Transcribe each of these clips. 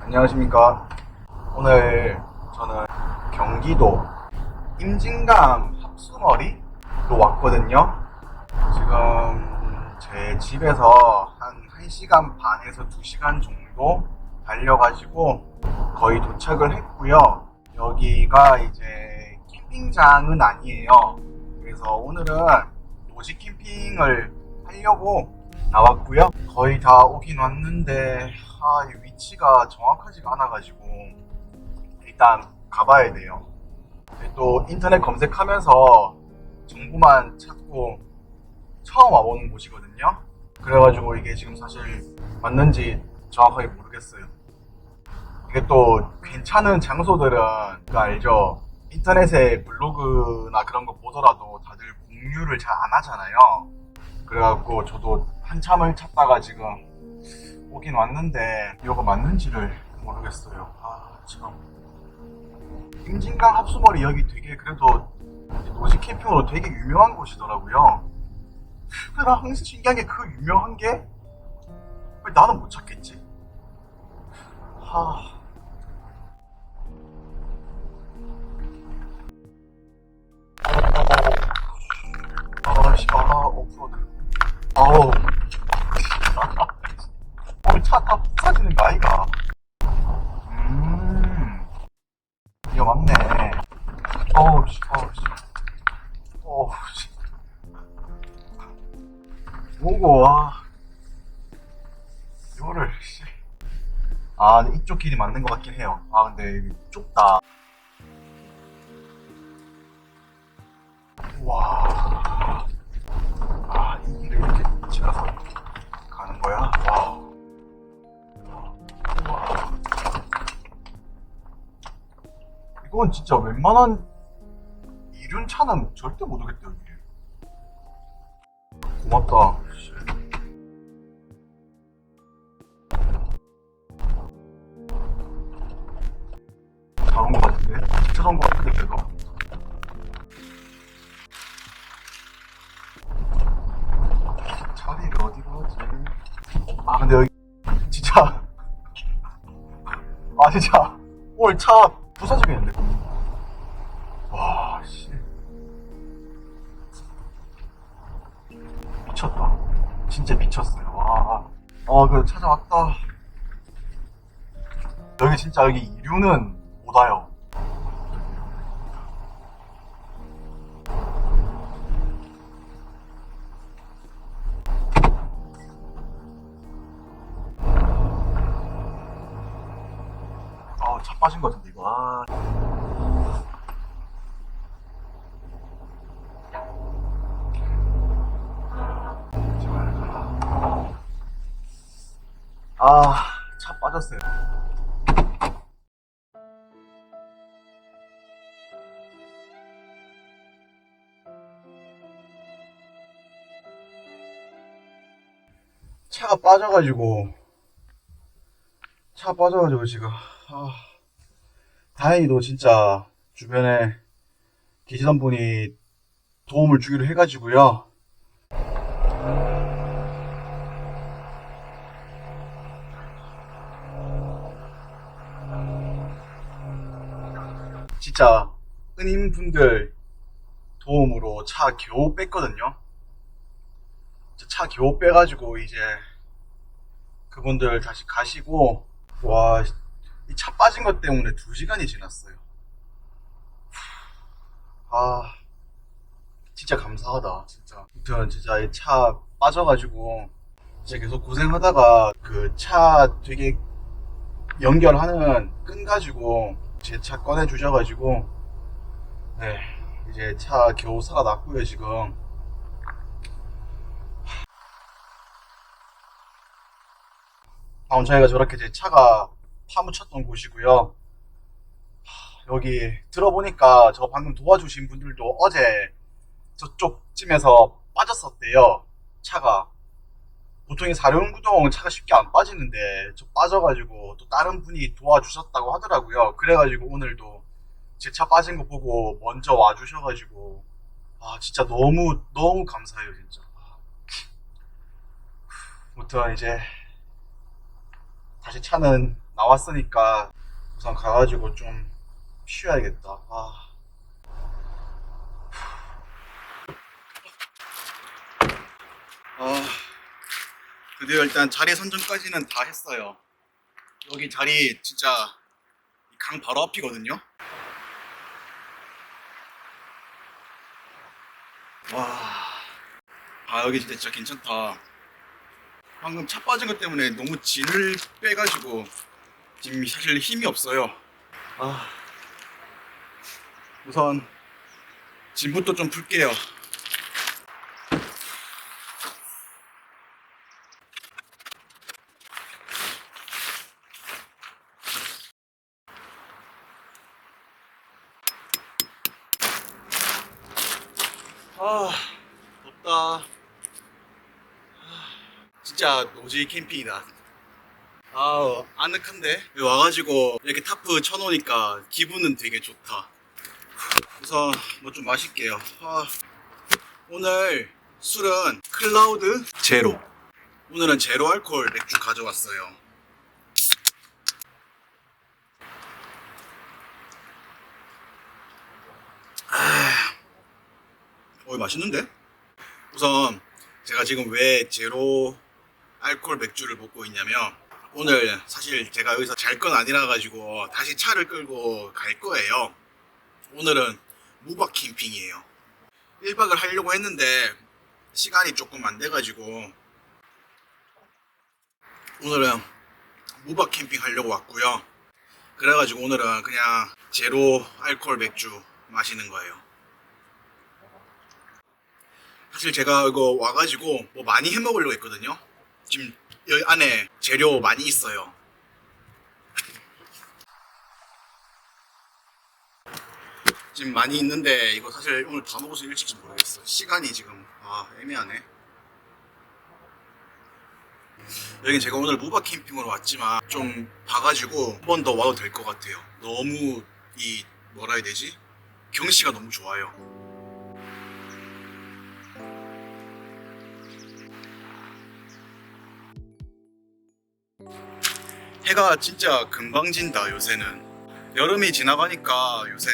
안녕하십니까. 오늘 저는 경기도 임진강 합수머리로 왔거든요. 지금 제 집에서 한 1시간 반에서 2시간 정도 달려가지고 거의 도착을 했고요. 여기가 이제 캠핑장은 아니에요. 그래서 오늘은 노지 캠핑을 하려고 나왔고요. 거의 다 오긴 왔는데 이 위치가 정확하지가 않아가지고 일단 가봐야 돼요. 또 인터넷 검색하면서 정보만 찾고 처음 와보는 곳이거든요. 그래가지고 이게 지금 사실 맞는지 정확하게 모르겠어요. 이게 또 괜찮은 장소들은 그거 알죠? 인터넷에 블로그나 그런 거 보더라도 다들 공유를 잘 안 하잖아요. 그래갖고 저도 한참을 찾다가 지금 오긴 왔는데 이거가 맞는지를 모르겠어요. 참. 임진강 합수머리 여기 되게 그래도 노지 캠핑으로 되게 유명한 곳이더라고요. 근데 나 항상 신기한 게 그 유명한 게 왜 나는 못 찾겠지? 오프로드. 어우. 차 다 부서지는 거 아이가? 이거 맞네. 어우, 씨. 뭐고, 이거를, 씨. 이쪽 길이 맞는 것 같긴 해요. 근데 이게 좁다. 와. 이 길을 이렇게 지나서 가는 거야? 와. 이건 진짜 웬만한 이륜 차는 절대 못 오겠다, 여기. 고맙다. 잘 온 것 같은데? 진짜 좋은 것 같은데, 그래도. 자리를 어디로 하지? 근데 여기, 진짜. 진짜. 오늘 차 부서지겠는데? 와, 씨. 미쳤다. 진짜 미쳤어요. 그래도 찾아왔다. 여기 진짜 여기 이류는 못 와요. 차 빠진 것 같은데, 이거. 차 빠졌어요. 차가 빠져가지고 지금 다행히도 진짜 주변에 계시던 분이 도움을 주기로 해가지고요. 진짜 은인분들 도움으로 차 겨우 뺐거든요. 차 겨우 빼가지고 이제 그분들 다시 가시고, 이 차 빠진 것 때문에 2시간이 지났어요. 진짜 감사하다, 진짜. 아무튼 진짜 이 차 빠져가지고 진짜 계속 고생하다가 그 차 되게 연결하는 끈 가지고 제 차 꺼내 주셔가지고, 네, 이제 차 겨우 살아났고요, 지금. 저희가 저렇게 제 차가 파묻혔던 곳이고요. 여기 들어보니까 저 방금 도와주신 분들도 어제 저쪽쯤에서 빠졌었대요, 차가. 보통 이 사륜구동 차가 쉽게 안 빠지는데 저 빠져가지고 또 다른 분이 도와주셨다고 하더라고요. 그래가지고 오늘도 제 차 빠진 거 보고 먼저 와주셔가지고 진짜 너무 너무 감사해요, 진짜. 아무튼 이제 다시 차는 나와 나왔으니까 우선 가가지고 좀 쉬어야겠다. 드디어 일단 자리 선정까지는 다 했어요. 여기 자리 진짜 강 바로 앞이거든요. 여기 진짜 괜찮다. 방금 차 빠진 것 때문에 너무 진을 빼가지고 지금 사실 힘이 없어요. 우선 짐부터 좀 풀게요. 덥다. 진짜 노지 캠핑이다. 아늑한데? 여기 와가지고 이렇게 타프 쳐놓으니까 기분은 되게 좋다. 우선 뭐 좀 마실게요. 오늘 술은 클라우드 제로. 오늘은 제로 알코올 맥주 가져왔어요. 맛있는데? 우선 제가 지금 왜 제로 알코올 맥주를 먹고 있냐면, 오늘 사실 제가 여기서 잘 건 아니라 가지고 다시 차를 끌고 갈 거예요. 오늘은 무박 캠핑이에요. 1박을 하려고 했는데 시간이 조금 안 돼가지고 오늘은 무박 캠핑 하려고 왔고요. 그래가지고 오늘은 그냥 제로 알코올 맥주 마시는 거예요. 사실 제가 이거 와가지고 뭐 많이 해 먹으려고 했거든요. 지금 여기 안에 재료 많이 있어요. 지금 많이 있는데 이거 사실 오늘 다 먹어서 일찍지 모르겠어. 시간이 지금 애매하네. 여긴 제가 오늘 무박 캠핑으로 왔지만 좀 봐가지고 한 번 더 와도 될 것 같아요. 너무 뭐라 해야 되지? 경치가 너무 좋아요. 해가 진짜 금방 진다. 요새는 여름이 지나가니까 요새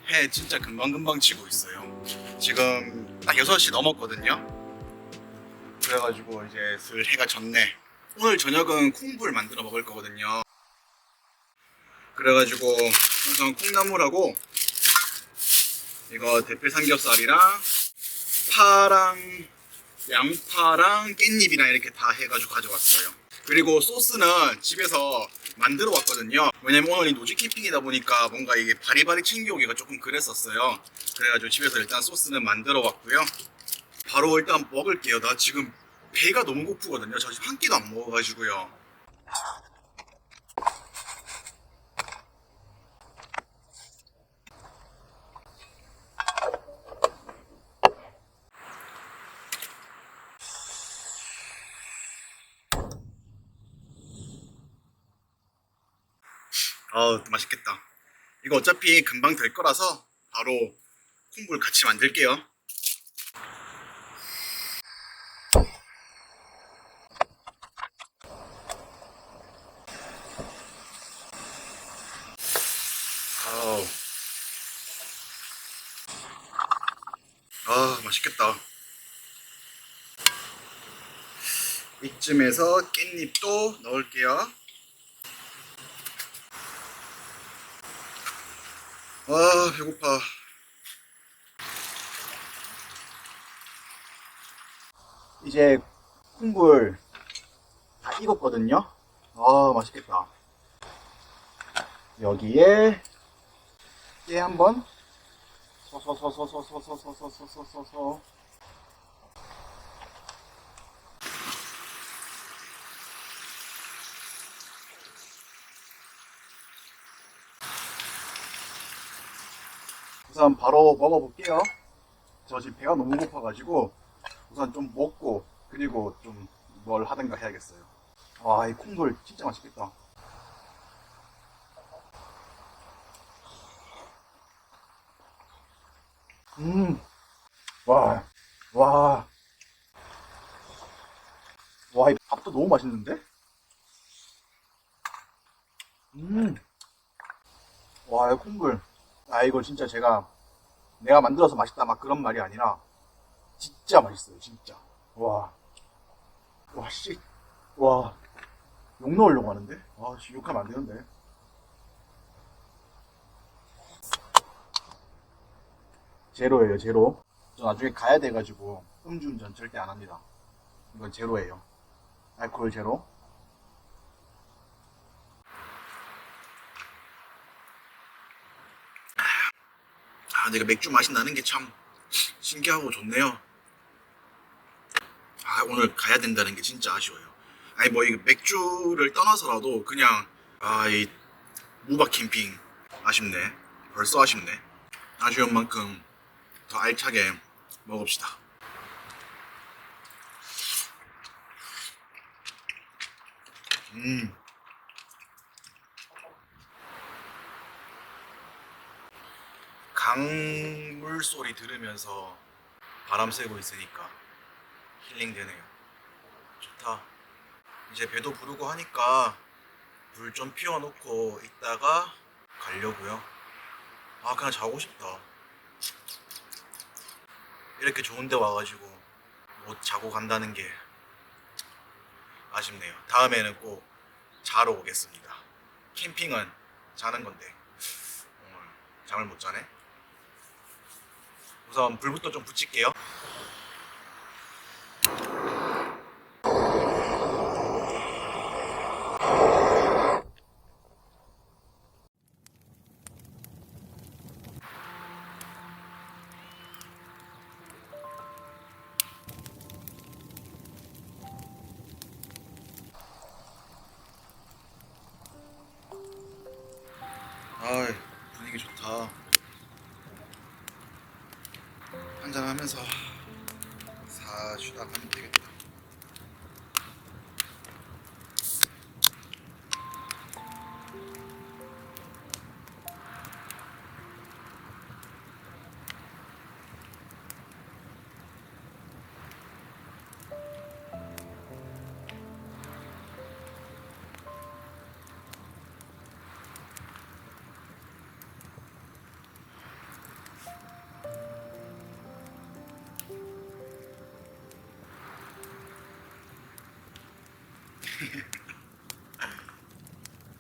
해 진짜 금방금방 지고 있어요. 지금 딱 6시 넘었거든요. 그래가지고 이제 슬 해가 졌네. 오늘 저녁은 콩불 만들어 먹을 거거든요. 그래가지고 우선 콩나물하고 이거 대패 삼겹살이랑 파랑 양파랑 깻잎이랑 이렇게 다 해가지고 가져왔어요. 그리고 소스는 집에서 만들어 왔거든요. 왜냐면 오늘 이 노지 캠핑이다 보니까 뭔가 이게 바리바리 챙겨오기가 조금 그랬었어요. 그래가지고 집에서 일단 소스는 만들어 왔고요. 바로 일단 먹을게요. 나 지금 배가 너무 고프거든요. 저 지금 한 끼도 안 먹어가지고요. 맛있겠다. 이거 어차피 금방 될 거라서 바로 콩불 같이 만들게요. 맛있겠다. 이쯤에서 깻잎도 넣을게요. 배고파. 이제 콩불 다 익었거든요. 맛있겠다. 여기에 깨 한번 서서서서서서서서서서서. 우선 바로 먹어볼게요. 저 지금 배가 너무 고파가지고 우선 좀 먹고 그리고 좀 뭘 하든가 해야겠어요. 이 콩불 진짜 맛있겠다. 와, 와, 와, 이 밥도 너무 맛있는데? 음. 와, 이 콩불. 아, 이거 진짜 내가 만들어서 맛있다 막 그런 말이 아니라 진짜 맛있어요, 진짜. 와, 와, 씨. 와, 욕 넣으려고 하는데? 아, 씨, 욕하면 안 되는데. 제로예요, 제로. 저 나중에 가야 돼가지고 음주운전 절대 안 합니다. 이건 제로예요. 알코올 제로. 아, 내가 맥주 맛이 나는 게 참 신기하고 좋네요. 아, 오늘 가야 된다는 게 진짜 아쉬워요. 아니, 뭐, 이 맥주를 떠나서라도 그냥, 아, 이 무박 캠핑 아쉽네. 벌써 아쉽네. 아쉬운 만큼 더 알차게 먹읍시다. 음, 강물 소리 들으면서 바람 쐬고 있으니까 힐링 되네요. 좋다. 이제 배도 부르고 하니까 불 좀 피워놓고 있다가 가려고요. 아, 그냥 자고 싶다. 이렇게 좋은 데 와가지고 못 자고 간다는 게 아쉽네요. 다음에는 꼭 자러 오겠습니다. 캠핑은 자는 건데 오늘 잠을 못 자네. 우선 불부터 좀 붙일게요. 아, 분위기 좋다. 한잔 하면서 사 쉬다 가면 되겠다.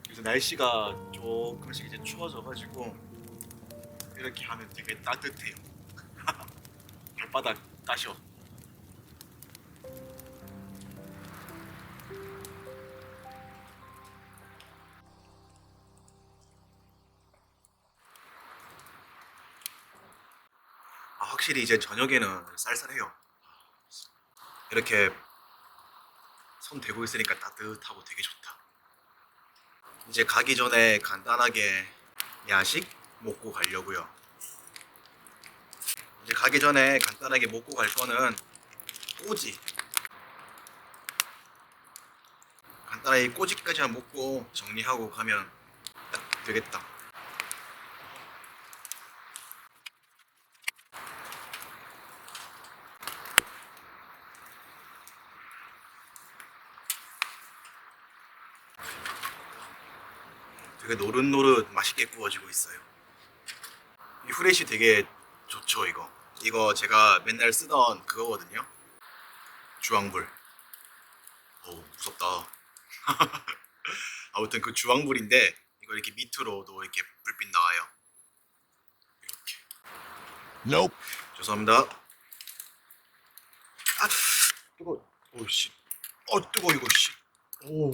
그래서 날씨가 조금씩 이제 추워져가지고 이렇게 하면 되게 따뜻해요. 발바닥 따셔. 아, 확실히 이제 저녁에는 쌀쌀해요. 이렇게 손 대고 있으니까 따뜻하고 되게 좋다. 이제 가기 전에 간단하게 야식 먹고 가려고요. 이제 가기 전에 간단하게 먹고 갈 거는 꼬지. 간단하게 꼬지까지만 먹고 정리하고 가면 딱 되겠다. 되게 노릇노릇 맛있게 구워지고 있어요. 이 후레쉬 되게 좋죠, 이거. 이거 제가 맨날 쓰던 그거거든요. 주황불. 어우, 무섭다. 아무튼 그 주황불인데 이거 이렇게 밑으로도 이렇게 불빛 나와요. 이렇게. Nope. 죄송합니다. 아, 뜨거. 오 씨. 뜨거 이거 씨. 오.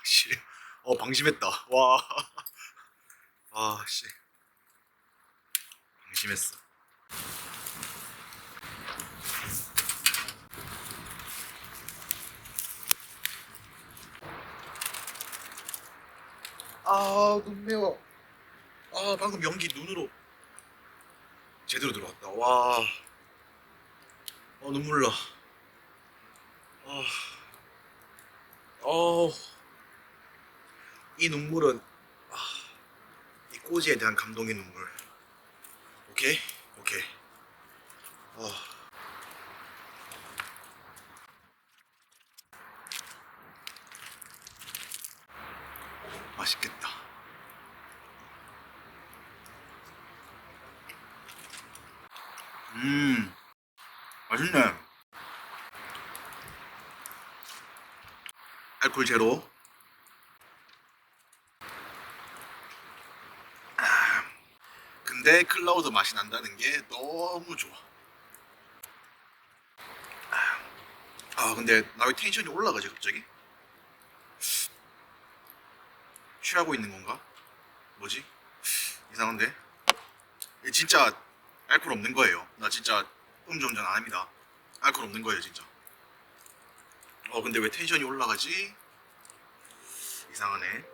씨. 방심했다. 와. 아 씨. 방심했어. 아, 눈 매워. 아, 방금 연기 눈으로 제대로 들어왔다. 와. 눈물 나. 아. 어. 이 눈물은 이 꼬지에 대한 감동의 눈물. 오케이? 오케이. 어. 맛있겠다. 맛있네. 알콜 제로. 근데 클라우드 맛이 난다는 게 너무 좋아. 아 근데 나 왜 텐션이 올라가지 갑자기? 취하고 있는 건가? 뭐지? 이상한데? 진짜 알코올 없는 거예요. 나 진짜 음주운전 안 합니다. 알코올 없는 거예요 진짜. 근데 왜 텐션이 올라가지? 이상하네.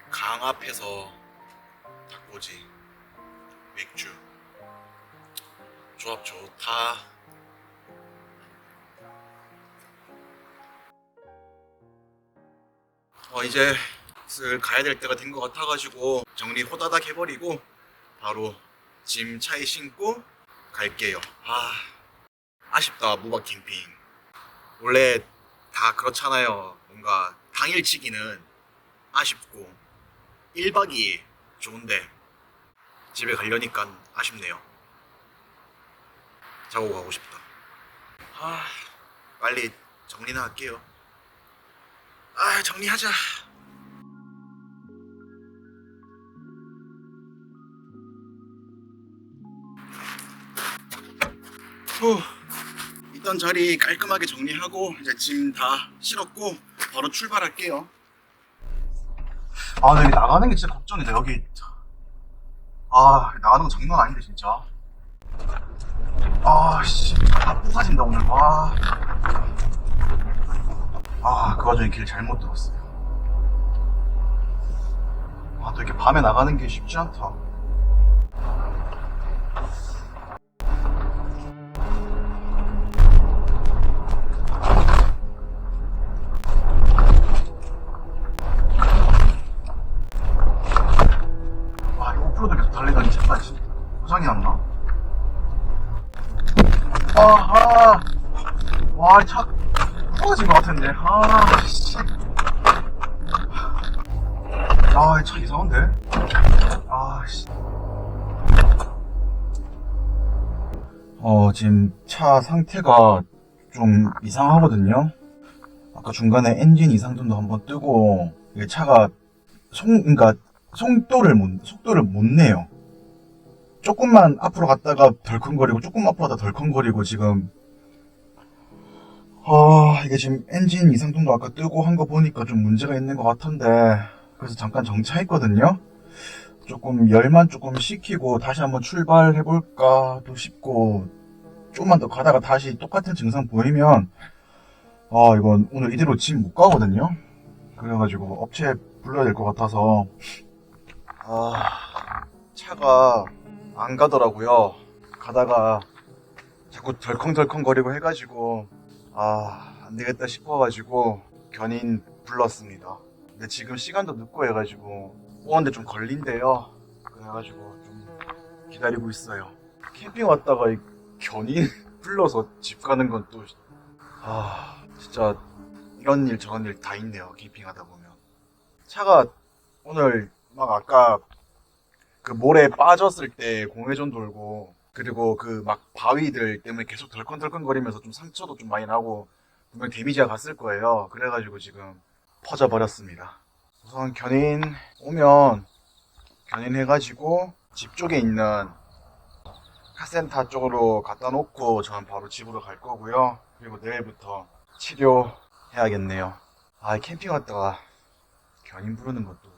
강 앞에서 닭꼬지 맥주 조합 좋다. 이제 슬 가야 될 때가 된 것 같아가지고 정리 호다닥 해버리고 바로 짐 차에 싣고 갈게요. 아쉽다 무박 캠핑. 원래 다 그렇잖아요. 뭔가 당일치기는 아쉽고 1박 2일 좋은데 집에 가려니까 아쉽네요. 자고 가고 싶다. 빨리 정리나 할게요. 정리하자. 후, 있던 자리 깔끔하게 정리하고 이제 짐 다 실었고 바로 출발할게요. 근데 여기 나가는 게 진짜 걱정이다. 여기 나가는 거 장난 아닌데 진짜. 씨, 다 부사진다 오늘. 그 와중에 길 잘못 들었어요. 또 이렇게 밤에 나가는 게 쉽지 않다. 이거 오프로드 계속 달리다니 차가 고장이 났나? 이 차 부서진 것 같은데. 씨. 이 차 이상한데? 씨. 지금 차 상태가 좀 이상하거든요. 아까 중간에 엔진 이상등도 한번 뜨고, 이게 차가 그러니까 속도를 못 내요. 조금만 앞으로 갔다가 덜컹거리고, 조금 앞으로 갔다가 덜컹거리고, 지금. 이게 지금 엔진 이상등도 아까 뜨고 한 거 보니까 좀 문제가 있는 것 같은데, 그래서 잠깐 정차했거든요. 조금 열만 조금 식히고 다시 한번 출발해볼까도 싶고, 좀만 더 가다가 다시 똑같은 증상 보이면 이건 오늘 이대로 짐 못 가거든요. 그래가지고 업체 불러야 될 것 같아서 차가 안 가더라고요. 가다가 자꾸 덜컹덜컹거리고 해가지고 안 되겠다 싶어가지고 견인 불렀습니다. 근데 지금 시간도 늦고 해가지고 오는데 좀 걸린대요. 그래가지고 좀 기다리고 있어요. 캠핑 왔다가 이 견인 불러서 집 가는 건 또 진짜 이런 일 저런 일 다 있네요. 캠핑 하다 보면. 차가 오늘 막 아까 그 모래 빠졌을 때 공회전 돌고, 그리고 그 막 바위들 때문에 계속 덜컹덜컹거리면서 좀 상처도 좀 많이 나고 분명 데미지가 갔을 거예요. 그래가지고 지금 퍼져버렸습니다. 우선 견인 오면 견인해가지고 집 쪽에 있는 카센터 쪽으로 갖다 놓고 저는 바로 집으로 갈 거고요. 그리고 내일부터 치료해야겠네요. 캠핑 갔다가 견인 부르는 것도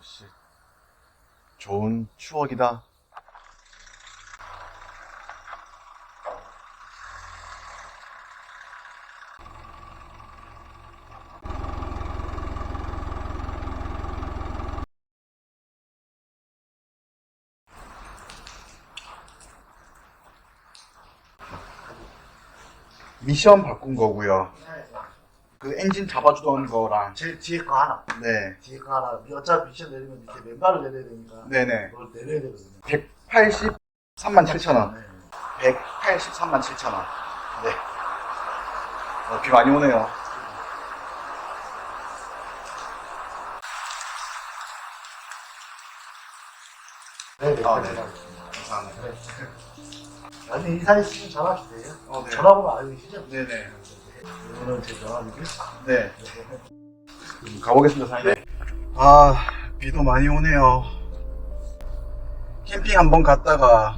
좋은 추억이다. 미션 바꾼 거고요. 그 엔진 잡아주던 거랑. 제 뒤에 거 하나. 네. 뒤에 거 하나. 어차피 미션 내리면 이렇게 맨발을 내려야 되니까. 네네. 그걸 내려야 되거든요. 183만 7천원. 네. 183만 7천원. 네. 비 많이 오네요. 네, 네. 아, 네. 감사합니다. 감사합니다. 나중에 이사 있으면 전화 주세요. 네. 전화번호 알고 계시죠? 네네. 이거는 제 전화기고요. 네. 가보겠습니다, 사장님. 아, 비도 많이 오네요. 캠핑 한번 갔다가,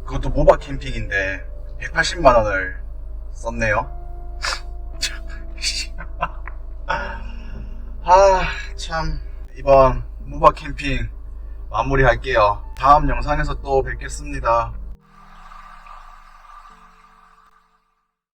그것도 모바 캠핑인데, 180만원을 썼네요. 아, 참, 이번 모바 캠핑 마무리 할게요. 다음 영상에서 또 뵙겠습니다.